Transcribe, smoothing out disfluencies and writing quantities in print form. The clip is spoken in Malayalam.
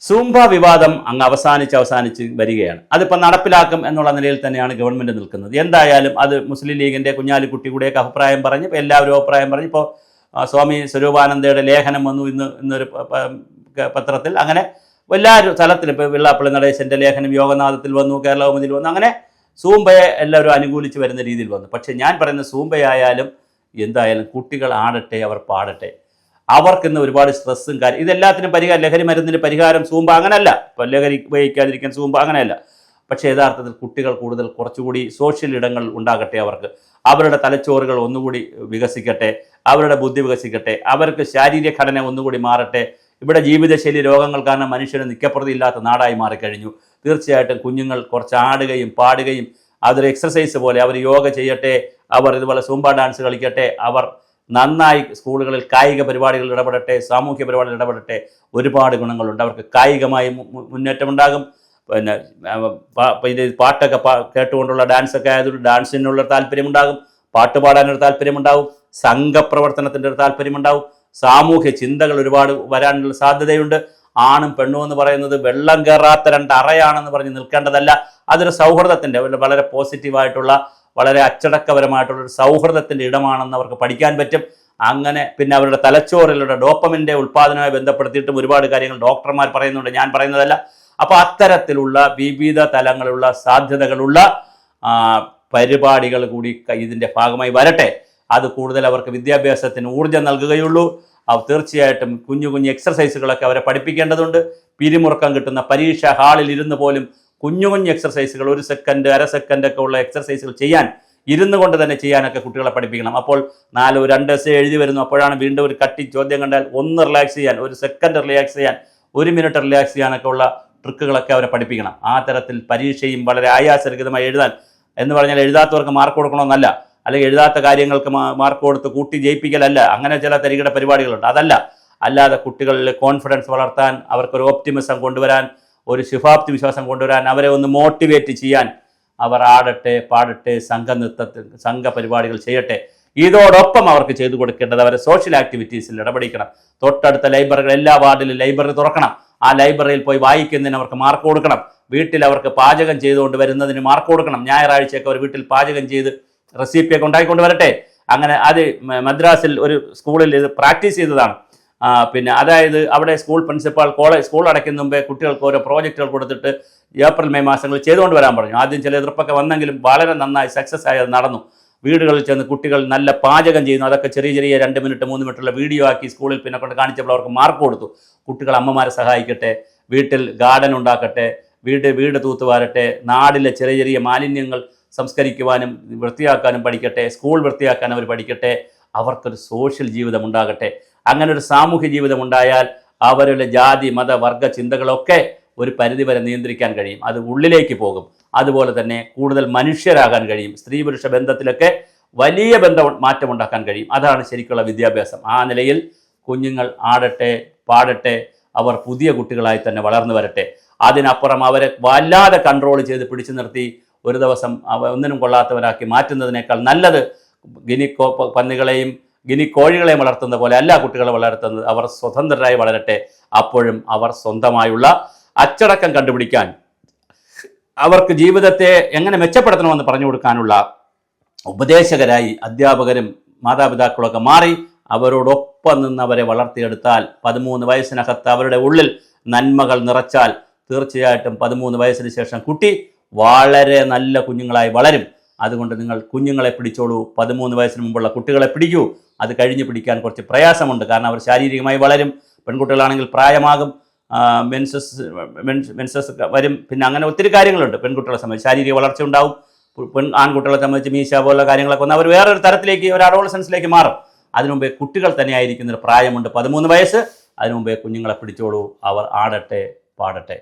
സൂംബ വിവാദം അങ്ങ് അവസാനിച്ച് വരികയാണ്. അതിപ്പോൾ നടപ്പിലാക്കും എന്നുള്ള നിലയിൽ തന്നെയാണ് ഗവൺമെൻറ് നിൽക്കുന്നത്. എന്തായാലും അത് മുസ്ലിം ലീഗിൻ്റെ കുഞ്ഞാലിക്കുട്ടി കൂടെയൊക്കെ അഭിപ്രായം പറഞ്ഞ് ഇപ്പോൾ എല്ലാവരും അഭിപ്രായം പറഞ്ഞ് ഇപ്പോൾ സ്വാമി സ്വരൂപാനന്ദയുടെ ലേഖനം വന്നു ഇന്നൊരു പത്രത്തിൽ. അങ്ങനെ എല്ലാ സ്ഥലത്തിലും ഇപ്പോൾ വെള്ളാപ്പള്ളി നടേശൻ്റെ ലേഖനം യോഗനാഥത്തിൽ വന്നു, കേരളകൗമുദിയിൽ വന്നു. അങ്ങനെ സൂംബയെ എല്ലാവരും അനുകൂലിച്ച് വരുന്ന രീതിയിൽ വന്നു. പക്ഷേ ഞാൻ പറയുന്ന സൂംബയായാലും എന്തായാലും കുട്ടികൾ ആടട്ടെ, അവർ പാടട്ടെ. അവർക്കിന്ന് ഒരുപാട് സ്ട്രെസ്സും കാര്യം ഇതെല്ലാത്തിനും പരിഹാരം, ലഹരി മരുന്നിന് പരിഹാരം സൂംബ അങ്ങനെയല്ല. ഇപ്പോൾ ലഹരി ഉപയോഗിക്കാതിരിക്കാൻ സൂംബ അങ്ങനെയല്ല. പക്ഷേ യഥാർത്ഥത്തിൽ കുട്ടികൾ കുറച്ചുകൂടി സോഷ്യൽ ഇടങ്ങൾ ഉണ്ടാകട്ടെ, അവരുടെ തലച്ചോറുകൾ ഒന്നുകൂടി വികസിക്കട്ടെ, അവരുടെ ബുദ്ധി വികസിക്കട്ടെ, അവർക്ക് ശാരീരിക ഘടന ഒന്നുകൂടി മാറട്ടെ. ഇവിടെ ജീവിതശൈലി രോഗങ്ങൾ കാരണം മനുഷ്യന് നിക്കപ്രതിയില്ലാത്ത നാടായി മാറിക്കഴിഞ്ഞു. തീർച്ചയായിട്ടും കുഞ്ഞുങ്ങൾ കുറച്ച് ആടുകയും പാടുകയും അതൊരു എക്സസൈസ് പോലെ അവർ യോഗ ചെയ്യട്ടെ, അവർ ഇതുപോലെ സൂംബ ഡാൻസ് കളിക്കട്ടെ, അവർ നന്നായി സ്കൂളുകളിൽ കായിക പരിപാടികളിൽ ഇടപെടട്ടെ, സാമൂഹ്യ പരിപാടികളിൽ ഇടപെടട്ടെ. ഒരുപാട് ഗുണങ്ങളുണ്ട്. അവർക്ക് കായികമായി മുന്നേറ്റമുണ്ടാകും. പിന്നെ ഇത് പാട്ടൊക്കെ കേട്ടുകൊണ്ടുള്ള ഡാൻസൊക്കെ ആയതുകൊണ്ട് ഡാൻസിനുള്ള താല്പര്യമുണ്ടാകും, പാട്ട് പാടാനൊരു താല്പര്യമുണ്ടാവും, സംഘപ്രവർത്തനത്തിൻ്റെ ഒരു താല്പര്യമുണ്ടാവും, സാമൂഹ്യ ചിന്തകൾ ഒരുപാട് വരാനുള്ള സാധ്യതയുണ്ട്. ആണും പെണ്ണും എന്ന് പറയുന്നത് വെള്ളം കയറാത്ത രണ്ടറയാണെന്ന് പറഞ്ഞ് നിൽക്കേണ്ടതല്ല. അതൊരു സൗഹൃദത്തിൻ്റെ വളരെ പോസിറ്റീവായിട്ടുള്ള വളരെ അച്ചടക്കപരമായിട്ടുള്ളൊരു സൗഹൃദത്തിൻ്റെ ഇടമാണെന്ന് അവർക്ക് പഠിക്കാൻ പറ്റും. അങ്ങനെ പിന്നെ അവരുടെ തലച്ചോറിലുള്ള ഡോപ്പമിൻ്റെ ഉൽപ്പാദനവുമായി ബന്ധപ്പെടുത്തിയിട്ടും ഒരുപാട് കാര്യങ്ങൾ ഡോക്ടർമാർ പറയുന്നുണ്ട്, ഞാൻ പറയുന്നതല്ല. അപ്പോൾ അത്തരത്തിലുള്ള വിവിധ തലങ്ങളുള്ള സാധ്യതകളുള്ള പരിപാടികൾ കൂടി ഇതിൻ്റെ ഭാഗമായി വരട്ടെ. അത് കൂടുതൽ അവർക്ക് വിദ്യാഭ്യാസത്തിന് ഊർജ്ജം നൽകുകയുള്ളൂ. തീർച്ചയായിട്ടും കുഞ്ഞു എക്സർസൈസുകളൊക്കെ അവരെ പഠിപ്പിക്കേണ്ടതുണ്ട്. പിരിമുറുക്കം കിട്ടുന്ന പരീക്ഷ ഹാളിൽ ഇരുന്ന് പോലും കുഞ്ഞു എക്സർസൈസുകൾ 1 സെക്കൻഡ്, അര സെക്കൻഡൊക്കെ ഉള്ള എക്സർസൈസുകൾ ഇരുന്നു കൊണ്ട് തന്നെ ചെയ്യാനൊക്കെ കുട്ടികളെ പഠിപ്പിക്കണം. അപ്പോൾ 2 എസ്സേ എഴുതി വരുന്നു. അപ്പോഴാണ് വീണ്ടും ഒരു കട്ടി ചോദ്യം കണ്ടാൽ ഒന്ന് റിലാക്സ് ചെയ്യാൻ, 1 സെക്കൻഡ് റിലാക്സ് ചെയ്യാൻ, 1 മിനിറ്റ് റിലാക്സ് ചെയ്യാനൊക്കെ ഉള്ള ട്രിക്കുകളൊക്കെ അവരെ പഠിപ്പിക്കണം. ആ തരത്തിൽ പരീക്ഷയും വളരെ ആയാസരഹിതമായി എഴുതാൻ എന്ന് പറഞ്ഞാൽ എഴുതാത്തവർക്ക് മാർക്ക് കൊടുക്കണമെന്നല്ല, അല്ലെങ്കിൽ എഴുതാത്ത കാര്യങ്ങൾക്ക് മാർക്ക് കൊടുത്ത് കൂട്ടി ജയിപ്പിക്കലല്ല. അങ്ങനെ ചില തരികിട പരിപാടികളുണ്ട്, അതല്ല. അല്ലാതെ കുട്ടികളിൽ കോൺഫിഡൻസ് വളർത്താൻ, അവർക്കൊരു ഓപ്റ്റിമിസം കൊണ്ടുവരാൻ, ഒരു ശുഭാപ്തി വിശ്വാസം കൊണ്ടുവരാൻ, അവരെ ഒന്ന് മോട്ടിവേറ്റ് ചെയ്യാൻ അവർ ആടട്ടെ, പാടട്ടെ, സംഘ പരിപാടികൾ ചെയ്യട്ടെ. ഇതോടൊപ്പം അവർക്ക് ചെയ്തു കൊടുക്കേണ്ടത് അവരെ സോഷ്യൽ ആക്ടിവിറ്റീസിൽ ഇടപെടിക്കണം. തൊട്ടടുത്ത ലൈബ്രറികൾ, എല്ലാ വാർഡിലും ലൈബ്രറി തുറക്കണം. ആ ലൈബ്രറിയിൽ പോയി വായിക്കുന്നതിന് അവർക്ക് മാർക്ക് കൊടുക്കണം. വീട്ടിൽ അവർക്ക് പാചകം ചെയ്തുകൊണ്ട് വരുന്നതിന് മാർക്ക് കൊടുക്കണം. ഞായറാഴ്ചയൊക്കെ അവർ വീട്ടിൽ പാചകം ചെയ്ത് റെസിപ്പിയൊക്കെ ഉണ്ടാക്കിക്കൊണ്ട് വരട്ടെ. അങ്ങനെ അത് മദ്രാസിൽ ഒരു സ്കൂളിൽ ഇത് പ്രാക്ടീസ് ചെയ്തതാണ്. പിന്നെ അതായത് അവിടെ സ്കൂൾ പ്രിൻസിപ്പാൾ സ്കൂൾ അടയ്ക്കുന്ന മുമ്പേ കുട്ടികൾക്ക് ഓരോ പ്രോജക്റ്റുകൾ കൊടുത്തിട്ട് ഏപ്രിൽ മെയ് മാസങ്ങളിൽ ചെയ്തുകൊണ്ട് വരാൻ പറഞ്ഞു. ആദ്യം ചില എതിർപ്പൊക്കെ വന്നെങ്കിലും വളരെ നന്നായി സക്സസ് ആയി അത് നടന്നു. വീടുകളിൽ ചെന്ന് കുട്ടികൾ നല്ല പാചകം ചെയ്യുന്നു. അതൊക്കെ ചെറിയ 2 മിനിറ്റ് 3 മിനിറ്റുള്ള വീഡിയോ ആക്കി സ്കൂളിൽ പിന്നെ കൊണ്ട് കാണിച്ചപ്പോൾ അവർക്ക് മാർക്ക് കൊടുത്തു. കുട്ടികൾ അമ്മമാരെ സഹായിക്കട്ടെ, വീട്ടിൽ ഗാർഡൻ ഉണ്ടാക്കട്ടെ, വീട് തൂത്തുവാരട്ടെ, നാടിലെ ചെറിയ മാലിന്യങ്ങൾ സംസ്കരിക്കുവാനും വൃത്തിയാക്കാനും പഠിക്കട്ടെ, സ്കൂൾ വൃത്തിയാക്കാൻ അവർ പഠിക്കട്ടെ. അവർക്കൊരു സോഷ്യൽ ജീവിതം ഉണ്ടാകട്ടെ. അങ്ങനെ ഒരു സാമൂഹ്യ ജീവിതം ഉണ്ടായാൽ അവരുടെ ജാതി മത വർഗ ചിന്തകളൊക്കെ ഒരു പരിധിവരെ നിയന്ത്രിക്കാൻ കഴിയും. അത് ഉള്ളിലേക്ക് പോകും. അതുപോലെ തന്നെ കൂടുതൽ മനുഷ്യരാകാൻ കഴിയും. സ്ത്രീ പുരുഷ ബന്ധത്തിലൊക്കെ വലിയ മാറ്റമുണ്ടാക്കാൻ കഴിയും. അതാണ് ശരിക്കുള്ള വിദ്യാഭ്യാസം. ആ നിലയിൽ കുഞ്ഞുങ്ങൾ ആടട്ടെ, പാടട്ടെ, അവർ പുതിയ കുട്ടികളായി തന്നെ വളർന്നു വരട്ടെ. അതിനപ്പുറം അവരെ വല്ലാതെ കൺട്രോൾ ചെയ്ത് പിടിച്ചു നിർത്തി ഒരു ദിവസം ഒന്നിനും കൊള്ളാത്തവരാക്കി മാറ്റുന്നതിനേക്കാൾ നല്ലത് പന്നികളെയും കോഴികളെയും വളർത്തുന്ന പോലെ അല്ല കുട്ടികളെ വളർത്തുന്നത്. അവർ സ്വതന്ത്രരായി വളരട്ടെ. അപ്പോഴും അവർ സ്വന്തമായുള്ള അച്ചടക്കം കണ്ടുപിടിക്കാൻ, അവർക്ക് ജീവിതത്തെ എങ്ങനെ മെച്ചപ്പെടുത്തണമെന്ന് പറഞ്ഞു കൊടുക്കാനുള്ള ഉപദേശകരായി അധ്യാപകരും മാതാപിതാക്കളൊക്കെ മാറി അവരോടൊപ്പം നിന്ന് അവരെ വളർത്തിയെടുത്താൽ, 13 വയസ്സിനകത്ത് അവരുടെ ഉള്ളിൽ നന്മകൾ നിറച്ചാൽ തീർച്ചയായിട്ടും 13 വയസ്സിന് ശേഷം കുട്ടി വളരെ നല്ല കുഞ്ഞുങ്ങളായി വളരും. അതുകൊണ്ട് നിങ്ങൾ കുഞ്ഞുങ്ങളെ പിടിച്ചോളൂ. 13 വയസ്സിന് മുമ്പുള്ള കുട്ടികളെ പിടിക്കൂ. അത് കഴിഞ്ഞ് പിടിക്കാൻ കുറച്ച് പ്രയാസമുണ്ട്. കാരണം അവർ ശാരീരികമായി വളരും. പെൺകുട്ടികളാണെങ്കിൽ പ്രായമാകും, മെൻസസ് വരും. പിന്നെ അങ്ങനെ ഒത്തിരി കാര്യങ്ങളുണ്ട്. പെൺകുട്ടികളെ സംബന്ധിച്ച് ശാരീരിക വളർച്ച ഉണ്ടാവും. ആൺകുട്ടികളെ സംബന്ധിച്ച് മീശ പോലുള്ള കാര്യങ്ങളൊക്കെ വന്ന് അവർ വേറൊരു തരത്തിലേക്ക്, ഒരു അഡോളസൻസിലേക്ക് മാറും. അതിനു മുമ്പേ കുട്ടികൾ തന്നെ ആയിരിക്കുന്നൊരു പ്രായമുണ്ട്, 13 വയസ്സ്. അതിനു മുമ്പേ കുഞ്ഞുങ്ങളെ പിടിച്ചോളൂ. അവർ ആടട്ടെ, പാടട്ടെ.